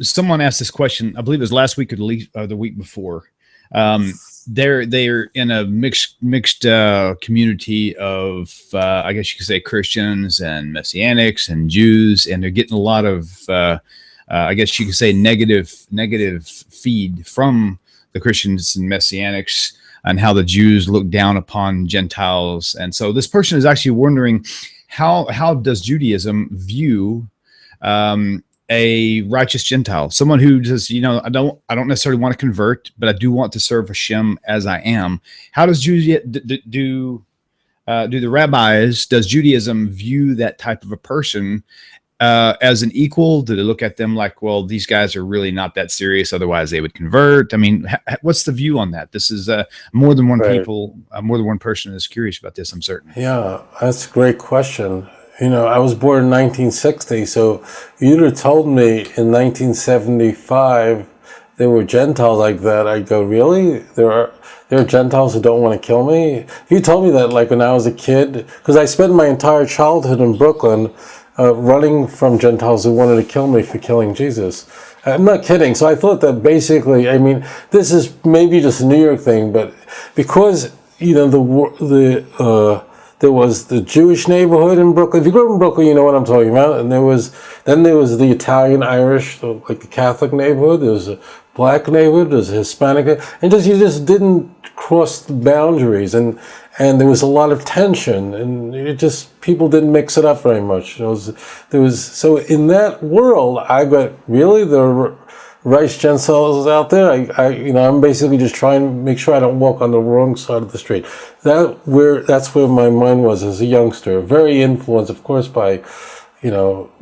someone asked this question, I believe it was last week or the week before. They're in a mixed community of I guess you could say Christians and Messianics and Jews, and they're getting a lot of I guess you could say negative feed from the Christians and Messianics and how the Jews look down upon Gentiles. And so this person is actually wondering how does Judaism view a righteous Gentile, someone who just, I don't necessarily want to convert, but I do want to serve Hashem as I am. How does do the rabbis, does Judaism view that type of a person as an equal? Do they look at them like, well, these guys are really not that serious, otherwise they would convert? I mean, what's the view on that? This is more than one person is curious about this, I'm certain. Yeah, that's a great question. I was born in 1960, so you'd have told me in 1975 there were Gentiles like that, I'd go, really? There are Gentiles who don't want to kill me? If you told me that, like when I was a kid, because I spent my entire childhood in Brooklyn running from Gentiles who wanted to kill me for killing Jesus. I'm not kidding. So I thought that basically, this is maybe just a New York thing, but because, there was the Jewish neighborhood in Brooklyn. If you grew up in Brooklyn, you know what I'm talking about. And there was the Italian, Irish, like the Catholic neighborhood. There was a black neighborhood. There was a Hispanic, and you just didn't cross the boundaries. And there was a lot of tension, and people didn't mix it up very much. So in that world, I got really the righteous Gentiles out there. I'm basically just trying to make sure I don't walk on the wrong side of the street. That's where my mind was as a youngster. Very influenced, of course, by,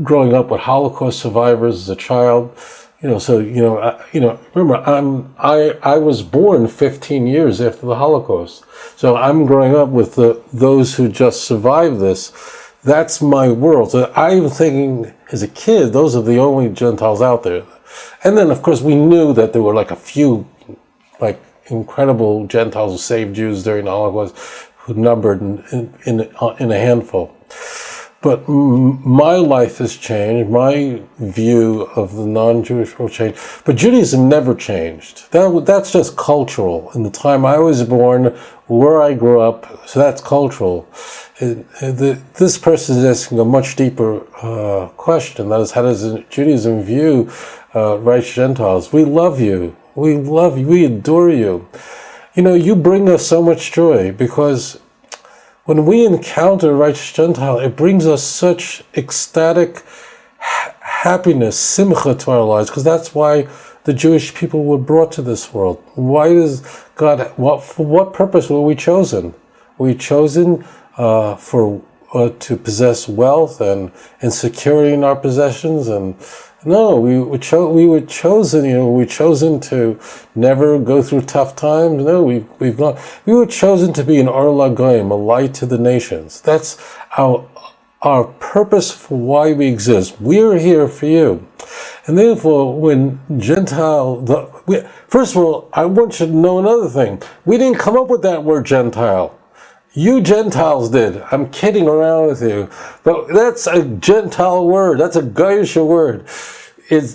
growing up with Holocaust survivors as a child. Remember, I was born 15 years after the Holocaust. So I'm growing up with those who just survived this. That's my world. So I'm thinking, as a kid, those are the only Gentiles out there. And then, of course, we knew that there were like a few, like, incredible Gentiles who saved Jews during the Holocaust, who numbered in a handful. But my life has changed. My view of the non-Jewish world changed. But Judaism never changed. That's just cultural. In the time I was born, where I grew up, so that's cultural. This person is asking a much deeper question. That is, how does Judaism view righteous Gentiles? We love you. We love you. We adore you. You bring us so much joy, because when we encounter a righteous Gentile, it brings us such ecstatic happiness, simcha, to our lives, because that's why the Jewish people were brought to this world. Why does God, for what purpose were we chosen? Were we chosen to possess wealth and security in our possessions? And no, we were chosen to never go through tough times. No, we were chosen to be an Or LaGoyim, a light to the nations. That's our purpose for why we exist. We're here for you. And therefore, when first of all, I want you to know another thing. We didn't come up with that word Gentile. You Gentiles did. I'm kidding around with you. But that's a Gentile word. That's a Goyish word.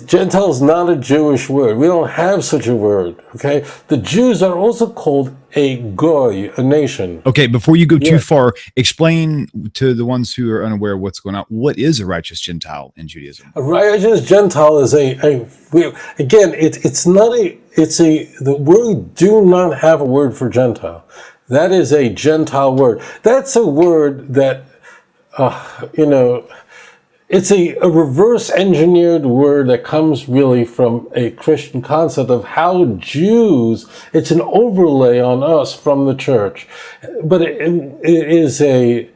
Gentile is not a Jewish word. We don't have such a word. Okay? The Jews are also called a Goy, a nation. Okay, before you go too far, explain to the ones who are unaware of what's going on. What is a righteous Gentile in Judaism? A righteous Gentile is we do not have a word for Gentile. That is a Gentile word. That's a word that, it's a reverse engineered word that comes really from a Christian concept of how Jews, it's an overlay on us from the church. But it is a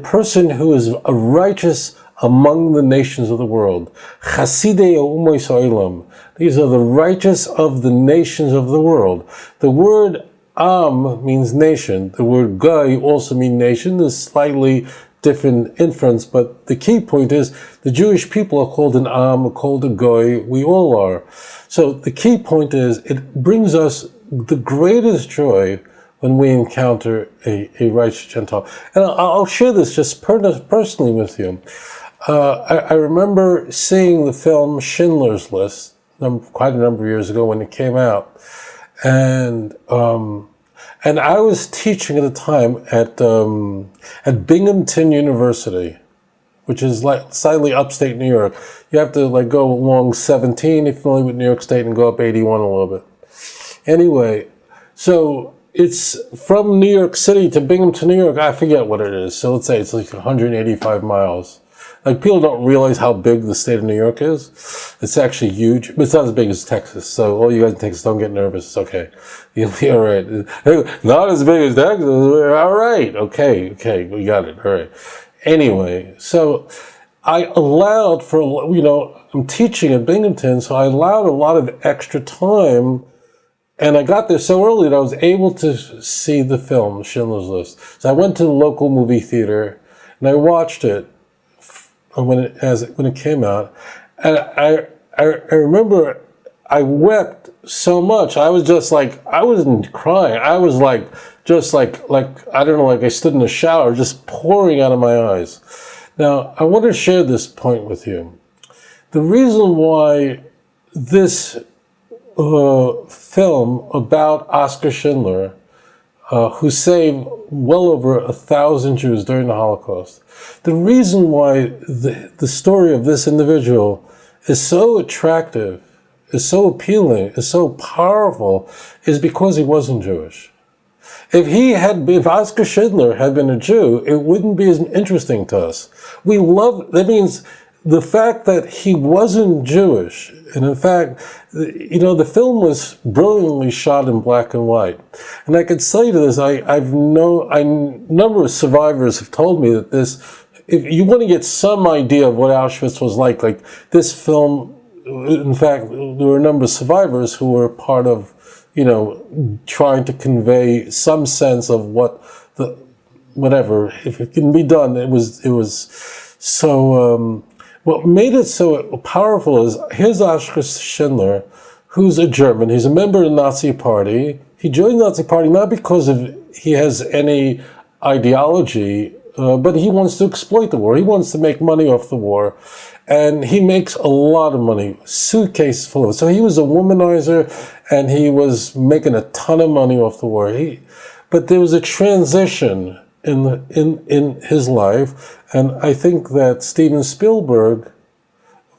person who is a righteous among the nations of the world. Chasidei Umo Yisraelim. These are the righteous of the nations of the world. The word Am means nation. The word Goy also means nation. There's slightly different inference, but the key point is the Jewish people are called an Am, are called a Goy. We all are. So the key point is it brings us the greatest joy when we encounter a righteous Gentile. And I'll share this just personally with you. I remember seeing the film Schindler's List quite a number of years ago when it came out, and I was teaching at the time at Binghamton University, which is like slightly upstate New York. You have to like go along 17 if you're familiar with New York State and go up 81 a little bit. Anyway, so it's from New York City to Binghamton, New York. I forget what it is. So let's say it's like 185 miles. Like people don't realize how big the state of New York is. It's actually huge, but it's not as big as Texas. So all you guys in Texas, don't get nervous. It's okay. You'll be all right. Not as big as Texas. All right. Okay. We got it. All right. Anyway, so I allowed for, I'm teaching at Binghamton, so I allowed a lot of extra time. And I got there so early that I was able to see the film, Schindler's List. So I went to the local movie theater and I watched it when it came out. And I remember I wept so much. I was just like, I wasn't crying. I was like, just like I don't know, like I stood in the shower, just pouring out of my eyes. Now, I want to share this point with you. The reason why this film about Oskar Schindler, who saved well over 1,000 Jews during the Holocaust. The reason why the story of this individual is so attractive, is so appealing, is so powerful, is because he wasn't Jewish. If Oskar Schindler had been a Jew, it wouldn't be as interesting to us. That means the fact that he wasn't Jewish, and in fact, the film was brilliantly shot in black and white. And I could say to this, a number of survivors have told me that if you want to get some idea of what Auschwitz was like this film, in fact, there were a number of survivors who were part of, trying to convey some sense of whatever, if it can be done, it was so, what made it so powerful is, here's Oskar Schindler, who's a German. He's a member of the Nazi Party. He joined the Nazi Party not because he has any ideology, but he wants to exploit the war. He wants to make money off the war. And he makes a lot of money, suitcases full of it. So he was a womanizer, and he was making a ton of money off the war. But there was a transition in his life, and I think that Steven Spielberg,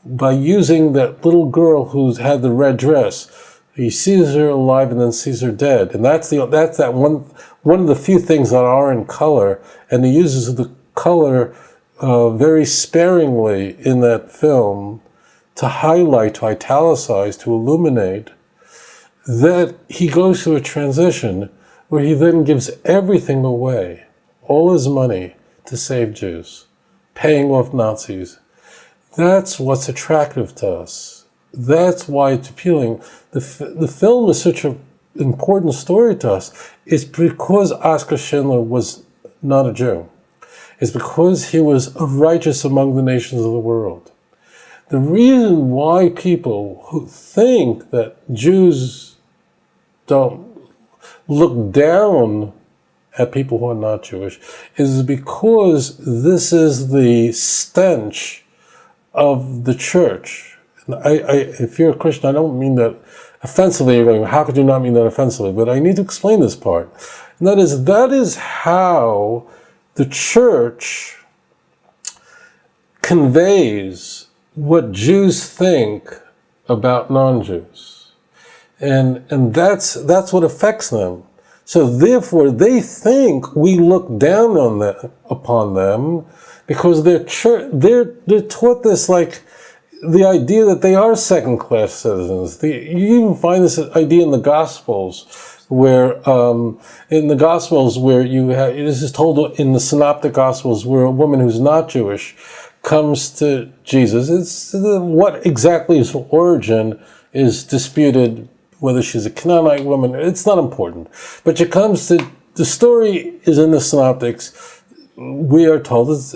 by using that little girl who's had the red dress, he sees her alive and then sees her dead, and that's that one of the few things that are in color, and he uses the color very sparingly in that film to highlight, to italicize, to illuminate that he goes through a transition where he then gives everything away, all his money, to save Jews, paying off Nazis. That's what's attractive to us. That's why it's appealing. The film is such an important story to us. It's because Oskar Schindler was not a Jew. It's because he was righteous among the nations of the world. The reason why people who think that Jews don't look down at people who are not Jewish is because this is the stench of the church. And if you're a Christian, I don't mean that offensively. You're going, how could you not mean that offensively? But I need to explain this part. And that is how the church conveys what Jews think about non-Jews. And that's what affects them. So therefore, they think we look down upon them because they're taught this, like, the idea that they are second-class citizens. You even find this idea in the Gospels, where this is told in the Synoptic Gospels, where a woman who's not Jewish comes to Jesus. What exactly is her origin is disputed. Whether she's a Canaanite woman, it's not important. But she comes to, the story is in the Synoptics. We are told of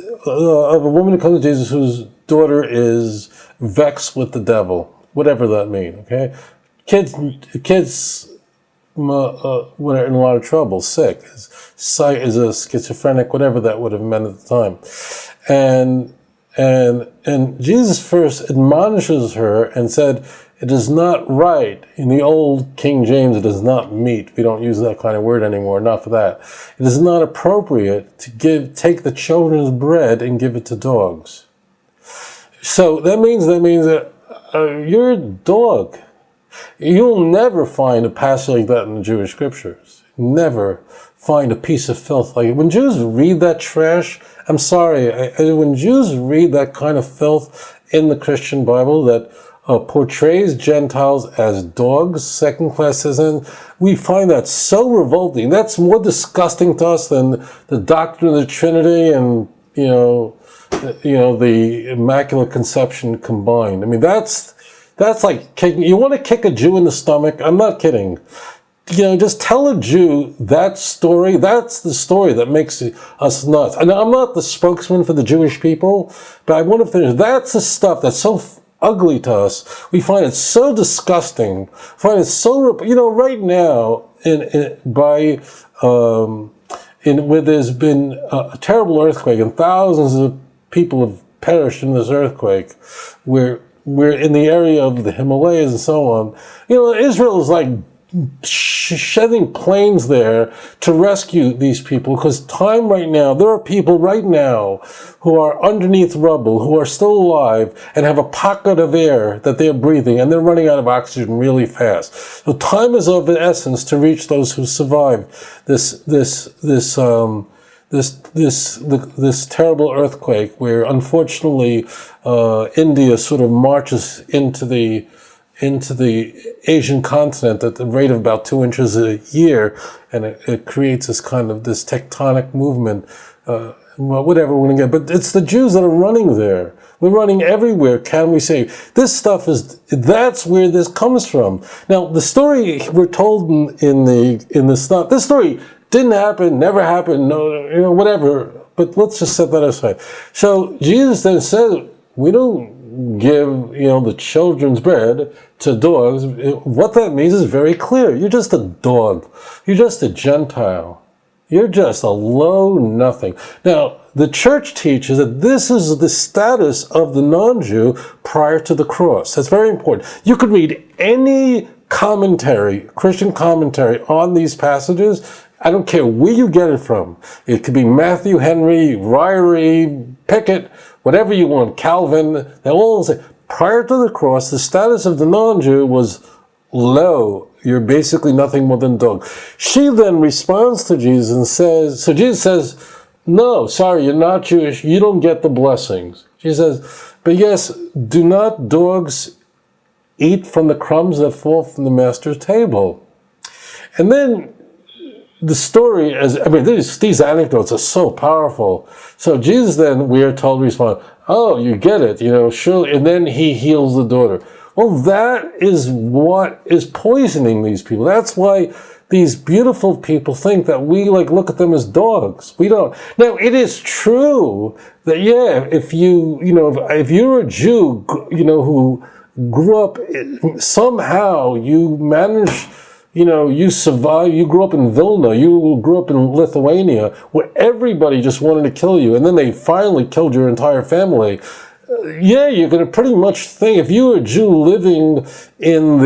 a woman who comes to Jesus whose daughter is vexed with the devil, whatever that means, okay? Kids were in a lot of trouble, sick, is a schizophrenic, whatever that would have meant at the time. And And Jesus first admonishes her and said, it is not right. In the old King James, it is not meet. We don't use that kind of word anymore, not for that. It is not appropriate to take the children's bread and give it to dogs. So that means that you're a dog. You'll never find a passage like that in the Jewish scriptures. Never find a piece of filth like it. When Jews read that trash, I'm sorry, when Jews read that kind of filth in the Christian Bible that portrays Gentiles as dogs, second-class citizens, we find that so revolting. That's more disgusting to us than the doctrine of the Trinity and, the Immaculate Conception combined. I mean, that's like kicking. You want to kick a Jew in the stomach? I'm not kidding. Just tell a Jew that story. That's the story that makes us nuts. And I'm not the spokesman for the Jewish people, but I want to finish. That's the stuff that's so ugly to us. We find it so disgusting. Find it so, right now, where there's been a terrible earthquake and thousands of people have perished in this earthquake, where we're in the area of the Himalayas and so on. Israel is like shedding planes there to rescue these people, because there are people right now who are underneath rubble, who are still alive and have a pocket of air that they're breathing, and they're running out of oxygen really fast. So time is of the essence to reach those who survive this terrible earthquake, where unfortunately India sort of marches into the Asian continent at the rate of about 2 inches a year, and it creates this tectonic movement. Whatever we're going to get, but it's the Jews that are running there. We're running everywhere. Can we say this stuff that's where this comes from? Now, the story we're told in the stuff. This story didn't happen, never happened, no, whatever. But let's just set that aside. So Jesus then said, we don't give, the children's bread to dogs. What that means is very clear. You're just a dog. You're just a Gentile. You're just a low nothing. Now, the church teaches that this is the status of the non-Jew prior to the cross. That's very important. You could read any commentary, Christian commentary on these passages. I don't care where you get it from. It could be Matthew Henry, Ryrie, Pickett, whatever you want, Calvin. They all say, prior to the cross, the status of the non-Jew was low. You're basically nothing more than a dog. She then responds to Jesus and says, so Jesus says, no, sorry, you're not Jewish. You don't get the blessings. She says, but yes, do not dogs eat from the crumbs that fall from the master's table? And then the story, these anecdotes are so powerful. So Jesus then, we are told, respond, oh, you get it, surely. And then he heals the daughter. Well, that is what is poisoning these people. That's why these beautiful people think that we look at them as dogs. We don't. Now, it is true that, if you're a Jew, who grew up, somehow you managed, you survived, you grew up in Vilna, you grew up in Lithuania, where everybody just wanted to kill you, and then they finally killed your entire family. You're going to pretty much think, if you were a Jew living in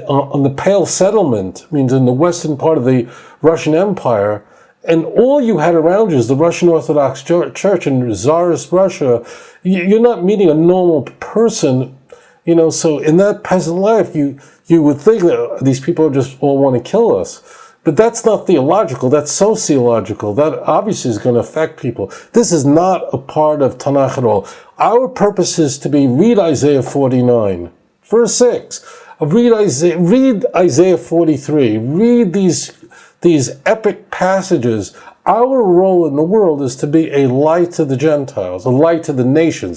on the Pale Settlement, means in the western part of the Russian Empire, and all you had around you is the Russian Orthodox Church in Tsarist Russia, you're not meeting a normal person, so in that peasant life, you would think that these people just all want to kill us. But that's not theological, that's sociological. That obviously is going to affect people. This is not a part of Tanakh at all. Our purpose is to read Isaiah 49, verse 6. Read Isaiah 43. Read these epic passages. Our role in the world is to be a light to the Gentiles, a light to the nations,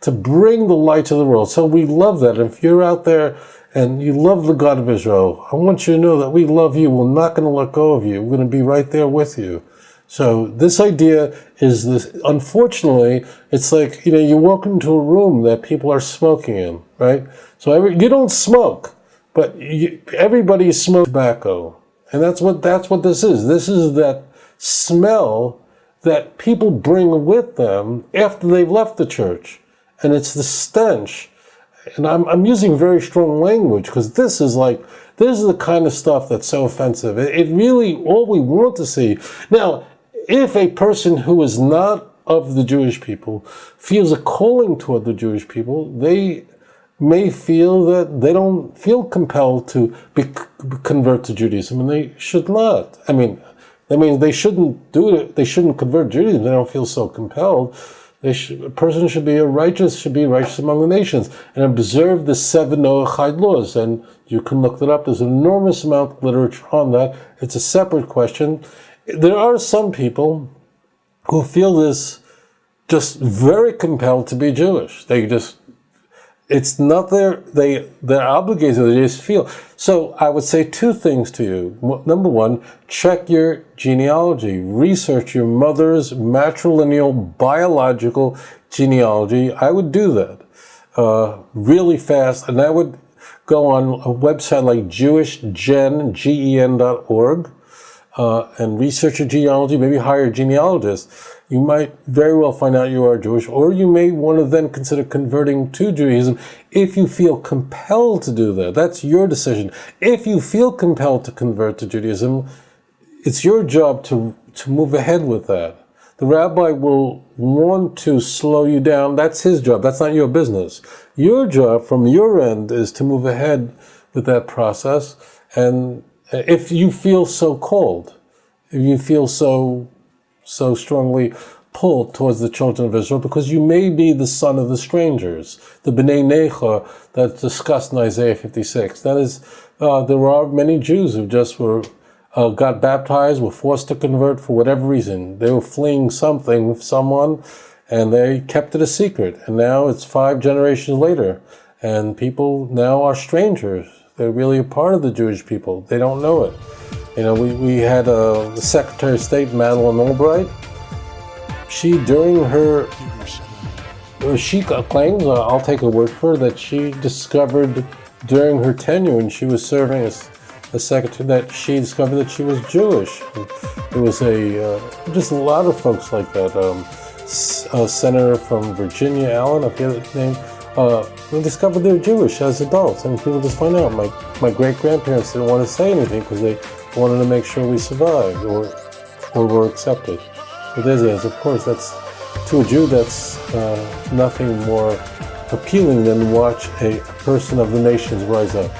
to bring the light to the world. So we love that. If you're out there and you love the God of Israel, I want you to know that we love you. We're not going to let go of you. We're going to be right there with you. So this idea is this, unfortunately, it's like, you walk into a room that people are smoking in, right? So you don't smoke, but everybody smokes tobacco. And that's what this is. This is that smell that people bring with them after they've left the church. And it's the stench. And I'm using very strong language because this is the kind of stuff that's so offensive. It really, all we want to see. Now, if a person who is not of the Jewish people feels a calling toward the Jewish people, they may feel that they don't feel compelled to convert to Judaism, and they should not. I mean, they shouldn't do it. They shouldn't convert to Judaism. They don't feel so compelled. A person should be righteous among the nations, and observe the 7 Noahide laws. And you can look that up. There's an enormous amount of literature on that. It's a separate question. There are some people who feel this just very compelled to be Jewish. It's not they're obligated, they just feel. So I would say 2 things to you. Number 1, check your genealogy. Research your mother's matrilineal biological genealogy. I would do that really fast, and I would go on a website like jewishgen.org and research your genealogy, maybe hire a genealogist. You might very well find out you are Jewish, or you may want to then consider converting to Judaism if you feel compelled to do that. That's your decision. If you feel compelled to convert to Judaism, it's your job to move ahead with that. The rabbi will want to slow you down. That's his job. That's not your business. Your job from your end is to move ahead with that process. And if you feel so called, if you feel so strongly pulled towards the children of Israel, because you may be the son of the strangers, the B'nai Necha that's discussed in Isaiah 56. That is, there are many Jews who just got baptized, were forced to convert for whatever reason. They were fleeing someone, and they kept it a secret. And now it's 5 generations later, and people now are strangers. They're really a part of the Jewish people. They don't know it. You know, we had the Secretary of State, Madeleine Albright. She claims, I'll take her word for it, that she discovered during her tenure when she was serving as the secretary, that she discovered that she was Jewish. There was just a lot of folks like that. A senator from Virginia, Allen, I forget his name, they discovered they're Jewish as adults. And people just find out. My great-grandparents didn't want to say anything because they wanted to make sure we survived or were accepted. So there's yes, of course, that's, to a Jew, that's nothing more appealing than watch a person of the nations rise up.